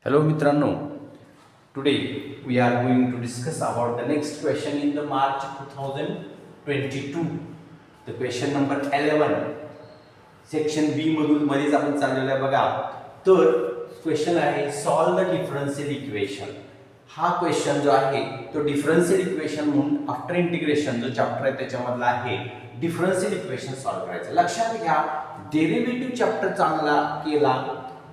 Hello मित्रांनो, today we are going to discuss about the next question in the March 2022. The question number 11. Section बी मधून मध्येच आपण चाललेलं आहे बघा. तर क्वेश्चन आहे सॉल्व द डिफरन्शियल इक्वेशन. हा क्वेश्चन जो आहे तो डिफरन्शियल इक्वेशन म्हणून आफ्टर इंटिग्रेशन जो चॅप्टर आहे त्याच्यामधला आहे. डिफरन्शियल इक्वेशन सॉल्व करायचं. लक्षात घ्या, डेरिव्हेटिव्ह चॅप्टर चांगला केला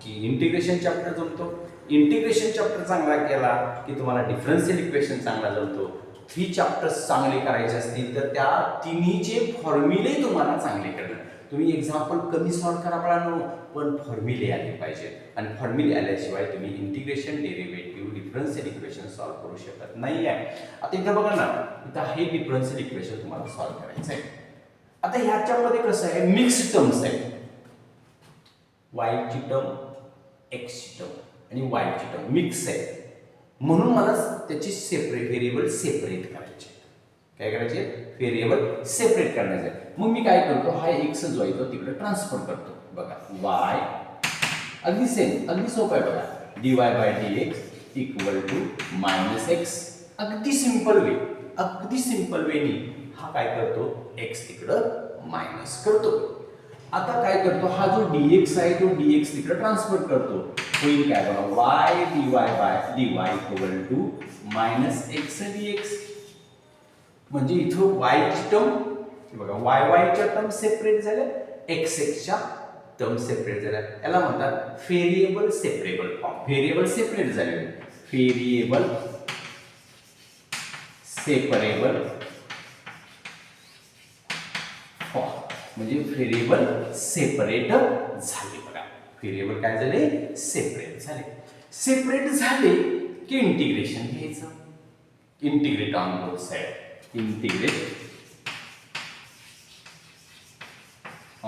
की इंटिग्रेशन चॅप्टर जमतो. इंटिग्रेशन चॅप्टर चांगला केला की तुम्हाला डिफरन्शियल इक्वेशन चांगला जमतो. ही चॅप्टर्स चांगले करायचे असतील तर त्या तिन्हीचे फॉर्म्युले तुम्हाला चांगले करणार. तुम्ही एक्झाम्पल कमी सॉल्व करा बाळांनो, पण फॉर्म्युले आले पाहिजे. आणि फॉर्म्युले आल्याशिवाय तुम्ही integration, derivative, differential equation solve करू शकत नाही आहे. आता इथं बघा ना, इथं हे डिफरन्शियल इक्वेशन तुम्हाला सॉल्व करायचं आहे. आता ह्याच्यामध्ये कसं आहे, मिक्स टर्म्स आहे. वायची टर्म, एक्सची टर्म आणि वायची टर्म मिक्स आहे. म्हणून मला त्याची सेपरेट व्हेरिएबल सेपरेट करायचे. काय करायचे? व्हेरिएबल सेपरेट करायचे. मग मी काय करतो, हा एक्स जो आहे तो तिकडे ट्रान्सफर करतो. बघा वाय अगदी सेम, अगदी सोपं आहे बघा. dy by dx equal to minus x. अगदी सिंपल वे, अगदी सिंपल वेनी हा काय करतो, एक्स तिकडं मायनस करतो. आता काय करतो, हा जो dx आहे तो dx तिकडे ट्रान्सफर करतो. होईल काय बघा, y dy by dy equal to minus x dx. म्हणजे इथं y ची टर्म बघा, y च्या टर्म सेपरेट झाल्या, x च्या टर्म सेपरेट झाल्या. याला म्हणतात variable separable form. Variable separate झाले, व्हेरिएबल सेपरेबल फॉर्म म्हणजे व्हेरिएबल सेपरेट झाले. बघा व्हेरिएबल काय झाले, सेपरेट झाले. सेपरेट झाले की इंटिग्रेशन घ्यायचं. Integrate on both side, integrate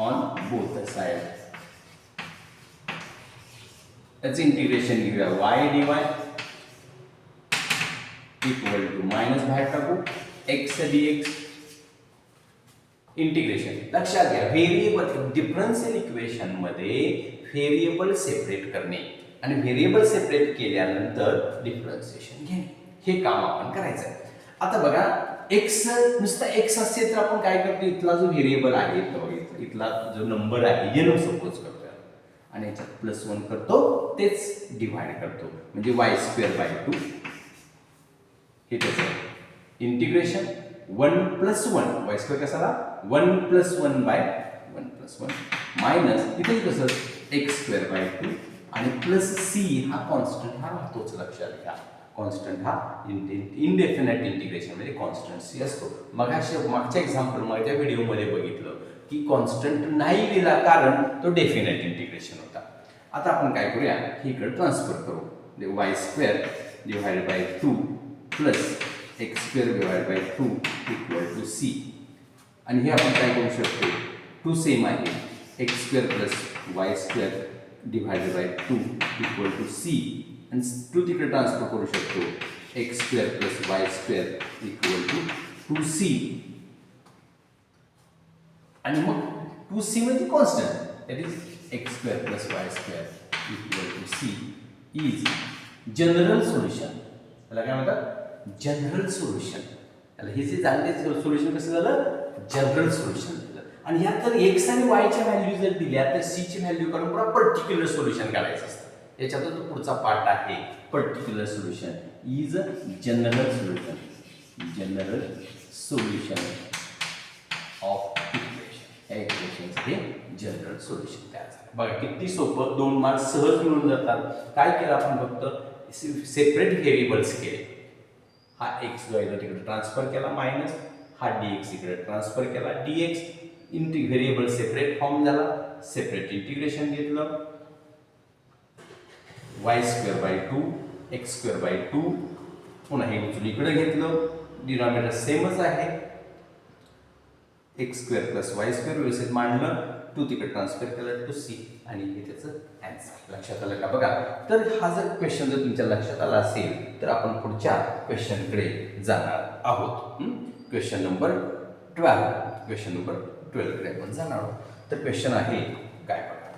on both the side. That's integration घेऊया. y dy equal to minus बाहेर टाकू x dx. इंटिग्रेशन लक्षात घ्या, व्हेरिएबल डिफरन्शियल इक्वेशन मध्ये व्हेरिएबल सेपरेट करणे आणि व्हेरिएबल सेपरेट केल्यानंतर डिफरन्शिएशन घेणे, हे काम आपण करायचं आहे. आता बघा, एक्स नुसता एक्स असेल तर आपण काय करतो, इथला जो व्हेरिएबल आहे इथला जो नंबर आहे n सपोज करतो आणि याच्यात प्लस 1 करतो, तेच डिवाइड करतो. म्हणजे वाय स्क्वेअर बाय 2 हे त्याचं इंटिग्रेशन. 1 प्लस 1 वाय स्क्वेअर कसाला 1 प्लस 1 बाय 1 प्लस 1 मायनस इथे कसं एक्स स्क्वेअर बाय 2 आणि प्लस सी हा कॉन्स्टंट हा राहतोच. लक्षात घ्या, कॉन्स्टंट हा इनडेफिनेट इंटिग्रेशन मध्ये कॉन्स्टंट सी असतो. मागच्या एक्झाम्पल मागच्या व्हिडिओमध्ये बघितलं की कॉन्स्टंट नाही दिला कारण तो डेफिनेट इंटिग्रेशन होता. आता आपण काय करूया, ही इकडे ट्रान्सफर करू. Y square divide by 2 plus x square divide by 2 equal to C. आणि हे आपण काय करू शकतो, 2 सेम आहे, x square plus y square divided by 2 equal to C. आणि 2 तिकडे ट्रान्सफर करू शकतो, x square plus y square equal to 2c. आणि मग 2c म्हणजे constant, that is x square plus y square equal to C is general solution. त्याला काय म्हणतात, जनरल सोल्युशन. त्याला हे जे झालं सोल्युशन कसं झालं, जनरल सोल्युशन झालं. आणि यात जर एक्स आणि वायच्या व्हॅल्यू जर दिल्या तर सी ची व्हॅल्यू काढून पुन्हा पर्टिक्युलर सोल्युशन काढायचं असतं. याच्यातच तो पुढचा पार्ट आहे, particular solution is general solution. General solution of equation. या इक्वेशनचं हे जनरल सोल्युशन तयार झालं. बघा किती सोपं, 2 मार्क सहज मिळून जातात. काय केलं आपण, फक्त सेपरेट व्हेरिएबल्स केले. हा एक्स जो आहे तिकडे ट्रान्सफर केला मायनस, हा dx इकडे ट्रान्सफर केला dx. व्हेरिएबल सेपरेट फॉर्म झाला, सेपरेट इंटिग्रेशन घेतलं. Y square by 2 x square by 2 पुन्हा हे उजवीकडे घेतलं, डिनॉमिनेटर सेमच आहे, x square plus y square व्यवस्थित मांडलं, 2 तिकडे ट्रान्सफर केलं टू सी आणि हे त्याचं ॲन्सर. लक्षात आलं का बघा. तर हा जर क्वेश्चन जर तुमच्या लक्षात आला असेल तर आपण पुढच्या क्वेश्चनकडे जाणार आहोत. Question number 12. क्वेश्चन नंबर 12 कडे आपण जाणार आहोत. तर क्वेश्चन आहे काय बघा,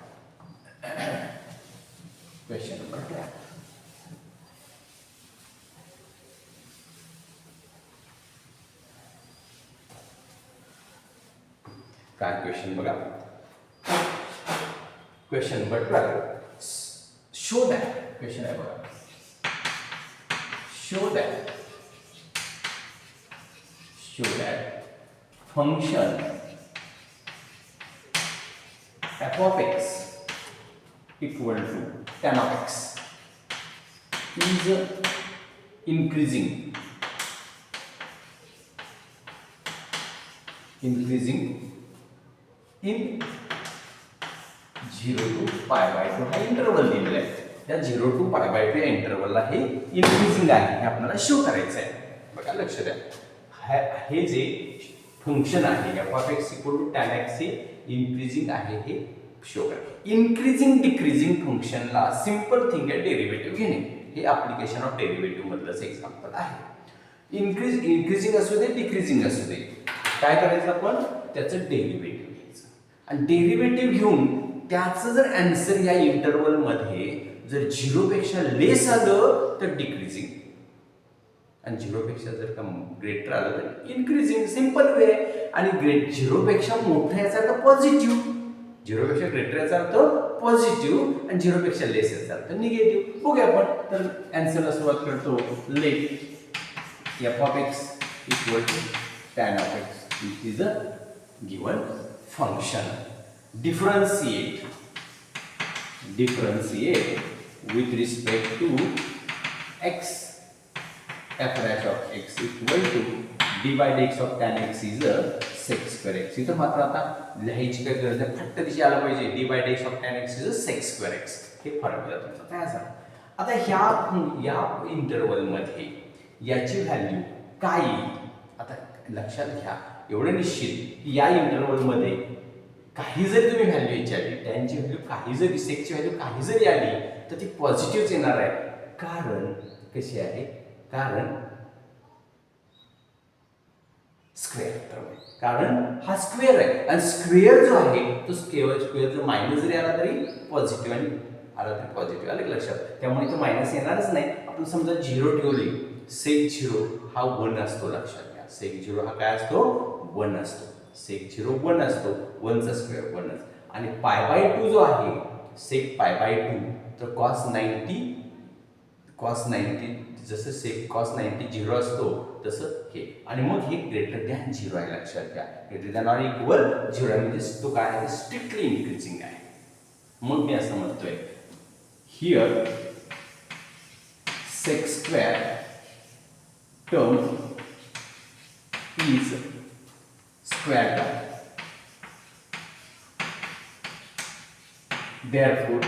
क्वेश्चन नंबर 12. काय क्वेश्चन बघा. Question number 12. Show that, question आहे बघा. Show that function f of x equal to tan of x is increasing in 0 to pi by 2 हा इंटरवल दिलेला आहे. त्या 0 to pi by 2 या इंटरवलला हे इन्क्रीजिंग आहे हे आपल्याला शो करायचं आहे. बघा लक्ष द्या, हे जे फंक्शन आहे f of x equal to tan x हे इन्क्रीजिंग आहे हे शो करा. इन्क्रीजिंग डिक्रीजिंग फंक्शनला सिंपल थिंग आहे डेरिव्हेटिव्ह घेणे. हे ऍप्लिकेशन ऑफ डेरिव्हेटिव्ह मधलंच एक्झाम्पल आहे. इन्क्रीजिंग असू दे डिक्रीजिंग असू दे, काय करायचं आपण त्याचं डेरिव्हेटिव्ह घ्यायचं आणि डेरिव्हेटिव्ह घेऊन त्याचं जर आन्सर या इंटरवल मध्ये जर 0 पेक्षा लेस आलं तर डिक्रीजिंग आणि 0 पेक्षा जर का ग्रेटर आलं तर इन्क्रीजिंग. Simple way. आणि 0 पेक्षा मोठं याचा अर्थ पॉझिटिव्ह, 0 पेक्षा ग्रेटर याचा अर्थ पॉझिटिव्ह आणि 0 पेक्षा लेस याचा अर्थ निगेटिव्ह. बघूया आपण. तर आन्सरला सुरुवात करतो. Let f of x equal to tan of x which is a given function. Differentiate with respect to x. f dash of x equal to d by dx of tan x is a sec square x. इथं मात्र आता लिहायची काय गरज आहे, फक्त तिची आलं पाहिजे d by dx of tan x is a sec square x. हे फॉर्म्युला तुमचा तयार झाला. आता या इंटरवल मध्ये याची व्हॅल्यू काय येईल. आता लक्षात घ्या, एवढे निश्चित की या इंटरवल मध्ये काही जरी तुम्ही व्हॅल्यू विचारली, टॅनची व्हॅल्यू काही जरी, सेकची व्हॅल्यू काही जरी आली तर ती पॉझिटिव्हच येणार आहे. कारण कशी आहे, कारण स्क्वेअर टर्म आहे. कारण हा स्क्वेअर आहे आणि स्क्वेअर जो आहे तो स्क्वेअर जर मायनस जरी आला तरी पॉझिटिव्ह आणि आला तरी पॉझिटिव्ह. आलं लक्षात. त्यामुळे तो मायनस येणारच नाही. आपण समजा 0 ठेवली, सेक 0 हा 1 असतो. लक्षात घ्या, सेक 0 हा काय असतो, 1 असतो. सेक 0 1 असतो, 1 चा स्क्वेअर 1च. आणि पाय बाय 2 जो आहे, सेक पाय बाय 2, तर cos 90 जसं सेक cos 90 0 असतो तसं हे. आणि मग हे ग्रेटर दॅन 0 आहे. लक्षात घ्या, ग्रेटर दॅन ऑर इक्वल 0 आहे म्हणजे तो काय आहे, स्ट्रिक्टली इन्क्रीजिंग आहे. मग मी असं म्हणतोय, here sec square term is square term. Therefore,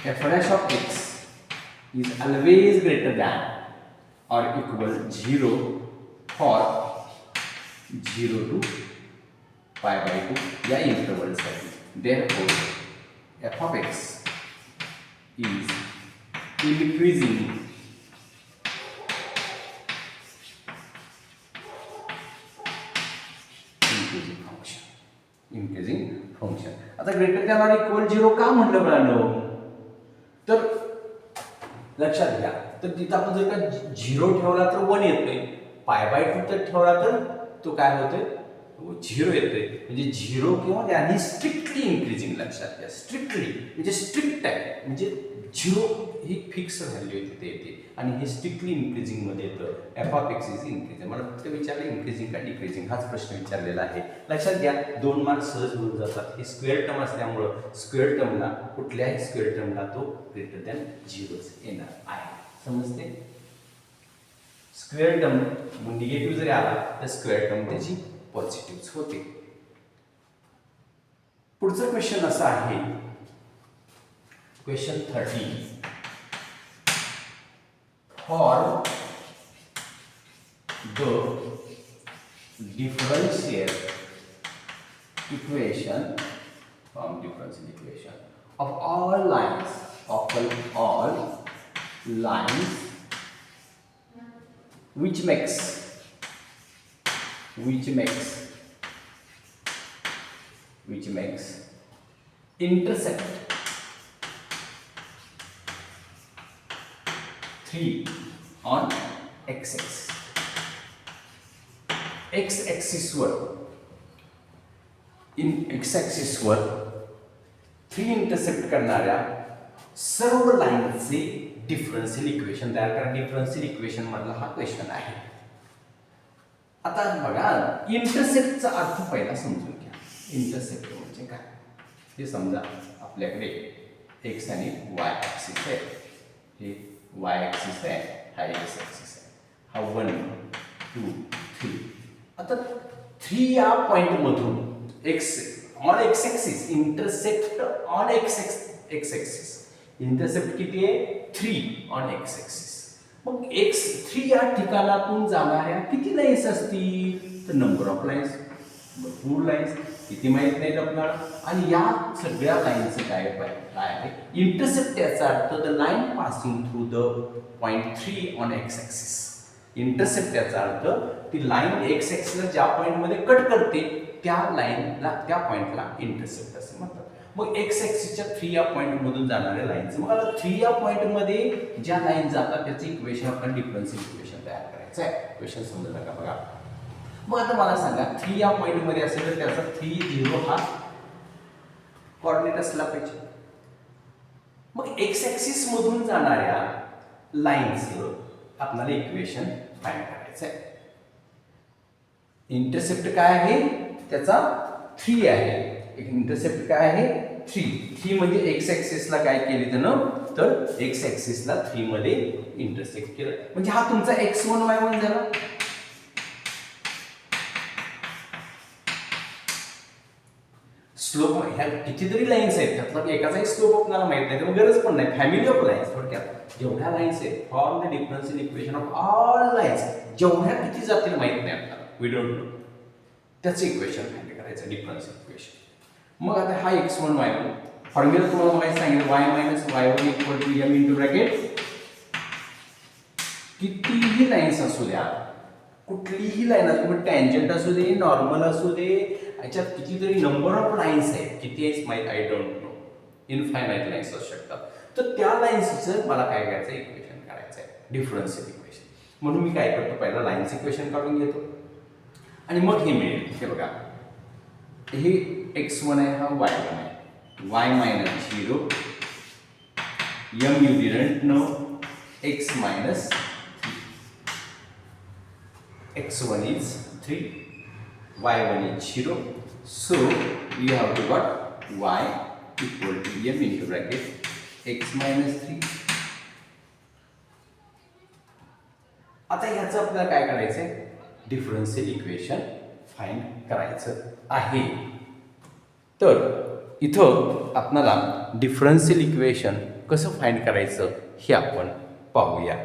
f dash of x is always greater than or equal 0 for 0 to pi by 2 या इंटरवल साठी. Therefore, f of x is increasing function. आता greater than or equal 0 का म्हटलं मुलांनो, तर लक्षात घ्या, तर तिथं आपण जर का 0 ठेवला तर 1 येतोय, पाय बाय 2 तर ठेवला तर तो काय होतोय, 0 येतोय. म्हणजे 0 किंवा त्याने स्ट्रिक्टली इन्क्रीजिंग. लक्षात घ्या, स्ट्रिक्टली म्हणजे स्ट्रिक्ट आहे, म्हणजे 0 ही फिक्स व्हॅल्यू येते आणि हे स्ट्रिक्टली इन्क्रीजिंग मध्ये येतं. f of x is increasing. मला फक्त विचारलं इन्क्रीजिंग का डिक्रीजिंग, हाच प्रश्न विचारलेला आहे. लक्षात घ्या, 2 मार्क सहज होऊन जातात. हे स्क्वेअर टर्म असल्यामुळं स्क्वेअर टर्मला, कुठल्याही स्क्वेअर टर्मला तो ग्रेटर दॅन 0 येणार आहे. समजते. स्क्वेअर टर्म निगेटिव्ह जरी आला तर स्क्वेअर टर्म त्याची पॉझिटिव्ह होते. पुढचा क्वेश्चन असा आहे, question 13. For the differential equation of all lines which makes intersect 3 on x axis वर एक्स ॲक्सिसवर 3 इंटरसेप्ट करणाऱ्या सर्व लाईनचे डिफरन्शियल इक्वेशन तयार करा. डिफरन्शियल इक्वेशन मधला हा क्वेश्चन आहे. आता बघा, इंटरसेप्टचा अर्थ पहिला समजून घ्या. इंटरसेप्ट म्हणजे काय हे समजा. आपल्याकडे एक्स आणि वाय ॲक्सिस आहे. हे वाय ॲक्सिस आहे, हा एक्स ॲक्सिस आहे, हा 1 2 3. आता 3 या पॉइंटमधून x on x axis, intercept on x axis, intercept किती आहे 3 ऑन एक्स ॲक्सिस. मग एक्स 3 या ठिकाणातून जाणाऱ्या किती लाईन्स असतील तर नंबर ऑफ लाईन्स, भरपूर लाईन्स, किती माहित नाहीत आपल्याला. आणि या सगळ्या लाईनचं काय आहे इंटरसेप्ट. याचा earth the line passing through the point 3 on x axis. Intercept याचा अर्थ ती लाईन एक्स ॲक्सिसला ज्या पॉइंटमध्ये कट करते त्या लाईनला, त्या पॉइंटला इंटरसेप्ट असे म्हणतात. मग एक्स ॲक्सिसच्या 3 या पॉइंटमधून जाणाऱ्या लाईनचं, मग आता 3 या पॉइंटमध्ये ज्या लाईन जातात त्याचं इक्वेशन आपण डिफरन्शियल इक्वेशन तयार करायचं आहे. क्वेश्चन समजलं का बघा. मग आता मला सांगा 3 या पॉइंटमध्ये असेल तर त्याचा 3 0 हा कोऑर्डिनेट असला पाहिजे. मग एक्स ॲक्सिस मधून जाणाऱ्या लाईनचं आपल्याला इक्वेशन फाइंड करायचं आहे. इंटरसेप्ट काय आहे त्याचा 3 आहे. इंटरसेप्ट काय आहे 3 म्हणजे एक्स ॲक्सिसला काय केले त्यानं तर एक्स ॲक्सिसला 3 मध्ये इंटरसेक्ट केलं. म्हणजे हा तुमचा x1 y1 झाला. स्लोप ह्या कितीतरी लाईन्स आहेत त्यातला एकाचाही स्लोप आपल्याला माहित नाही, त्यामुळे गरज पण नाही. फॅमिली ऑफ लाईन्स थोडक्यात जेवढ्या लाईन्स आहेत for the differential equation of all lines, जेवढ्या किती जातील माहित नाही आपल्याला, वी डोंट नो. त्याचं इक्वेशन फाइंड करायचं डिफरन्शियल इक्वेशन. मग आता हा x1 y1 फॉर्म्युला तुम्हाला माहिती सांगितलं y minus y1 equal to m into bracket. कितीही लाईन्स असू द्या, कुठलीही लाईन असू दे, टँजंट असू दे, नॉर्मल असू दे, याच्यात कितीतरी नंबर ऑफ लाईन्स आहेत. किती आहेत माहित I don't know, infinite lines असू शकतात. तर त्या लाईन्सचं मला काय करायचं इक्वेशन करायचं आहे डिफरन्शियल इक्वेशन. म्हणून मी काय करतो पहिला लाईन्स इक्वेशन काढून घेतो आणि मग हे मिळेल. हे बघा, हे x1 आहे, हा y1 आहे. y minus 0 m you didn't know x minus 3. x1 is 3, y1 is 0. So we have to got y equal to m into bracket x minus 3. आता याचं आपल्याला काय करायचंय डिफरन्शियल इक्वेशन फाइंड करायचं आहे. तर इथं आपल्याला डिफरन्शियल इक्वेशन कसं फाइंड करायचं हे आपण पाहूया.